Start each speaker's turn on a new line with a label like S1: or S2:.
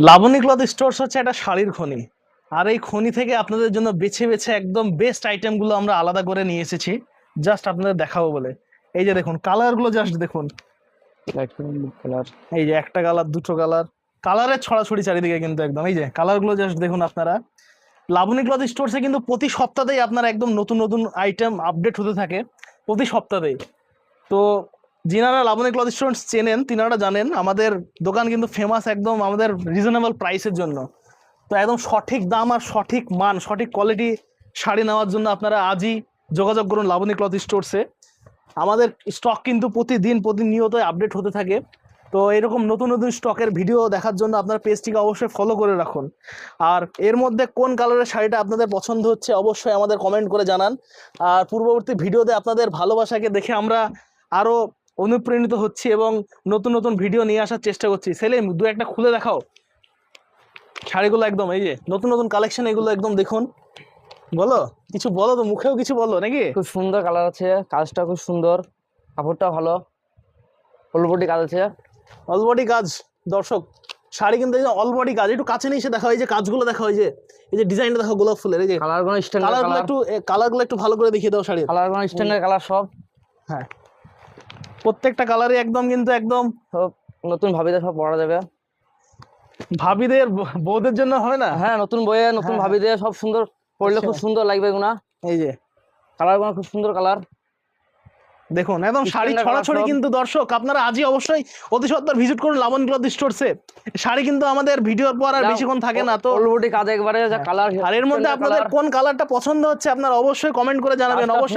S1: Laboni cloth stores হচ্ছে একটা শাড়ির খনি। আর এই খনি থেকে আপনাদের জন্য বেছে বেছে একদম বেস্ট আইটেমগুলো আমরা আলাদা করে নিয়ে এসেছি, জাস্ট আপনাদের দেখাবো বলে। এই যে দেখুন কালারগুলো, জাস্ট দেখুন।
S2: কালার
S1: এই যে একটা কালার, দুটো কালার, কালারের ছড়াছড়ি চারিদিকে কিন্তু একদম। এই যে কালারগুলো জাস্ট দেখুন আপনারা। লাবণী ক্লথ স্টোর্সে কিন্তু প্রতি সপ্তাহেই আপনারা একদম নতুন নতুন আইটেম আপডেট হতে থাকে, প্রতি সপ্তাহেই। তো যিনারা লাবণী ক্লথ স্টোর্স চেনেন তিনারা জানেন আমাদের দোকান কিন্তু ফেমাস একদম আমাদের রিজনেবল প্রাইসের জন্য। তো একদম সঠিক দাম আর সঠিক মান, সঠিক কোয়ালিটি শাড়ি নেওয়ার জন্য আপনারা আজই যোগাযোগ করুন লাবণী ক্লথ স্টোর্সে। আমাদের স্টক কিন্তু প্রতিনিয়ত আপডেট হতে থাকে। তো এরকম নতুন নতুন স্টকের ভিডিও দেখার জন্য আপনার পেজটিকে অবশ্যই ফলো করে রাখুন। আর এর মধ্যে কোন কালারের শাড়িটা আপনাদের পছন্দ হচ্ছে অবশ্যই আমাদের কমেন্ট করে জানান। আর পূর্ববর্তী ভিডিওতে আপনাদের ভালোবাসাকে দেখে আমরা আরও অনুপ্রাণিত হচ্ছি এবং নতুন নতুন ভিডিও নিয়ে আসার চেষ্টা করছি। সেলিম, দু একটা খুলে দেখাও শাড়িগুলো একদম। এই যে নতুন নতুন কালেকশন, এগুলো একদম দেখুন। বলো কিছু, বলো তো, মুখেও কিছু বলো নাকি।
S2: খুব সুন্দর কালার আছে, কাজটা খুব সুন্দর, কাপড়টা ভালো, ফুল বডি কাজ আছে।
S1: অল বডি কাজ। দর্শক শাড়ি কিন্তু অল বডি কাজ। একটু কাছে নিয়ে এসে দেখা হয় যে কাজগুলো দেখা হয়, যে এই যে ডিজাইনটা দেখো গোলাপ ফুলের। এই যে
S2: কালারগুলো স্ট্যান্ডার্ড
S1: কালারগুলো একটু, কালারগুলো একটু ভালো করে দেখিয়ে দাও শাড়ির।
S2: কালারগুলো স্ট্যান্ডার্ড কালার সব।
S1: হ্যাঁ, প্রত্যেকটা কালারই একদম কিন্তু একদম
S2: সব নতুন ভাবিদের সব পরা যাবে।
S1: ভাবিদের বউদের জন্য হয় না।
S2: হ্যাঁ, নতুন বইয়ে নতুন
S1: হ্যাঁ,
S2: ভাবিদের সব সুন্দর পরলে খুব সুন্দর লাগবে এগুলা।
S1: এই যে
S2: কালারগুলো খুব সুন্দর কালার।
S1: দেখুন একদম শাড়ি
S2: Standard
S1: ছড়াছড়ি
S2: colour সব।
S1: কিন্তু। দর্শক আপনারা আজই অবশ্যই অতি সত্বর ভিজিট করুন লাবণী ক্লথ স্টোরসে। শাড়ি কিন্তু আমাদের ভিডিওর পর আর বেশিক্ষণ থাকে না। তো
S2: ফুল বডি কাজ একবারে যা কালার।
S1: আর এর মধ্যে আপনাদের কোন কালারটা পছন্দ হচ্ছে আপনারা অবশ্যই কমেন্ট করে জানাবেন।
S2: কাজটা
S1: অবশ্যই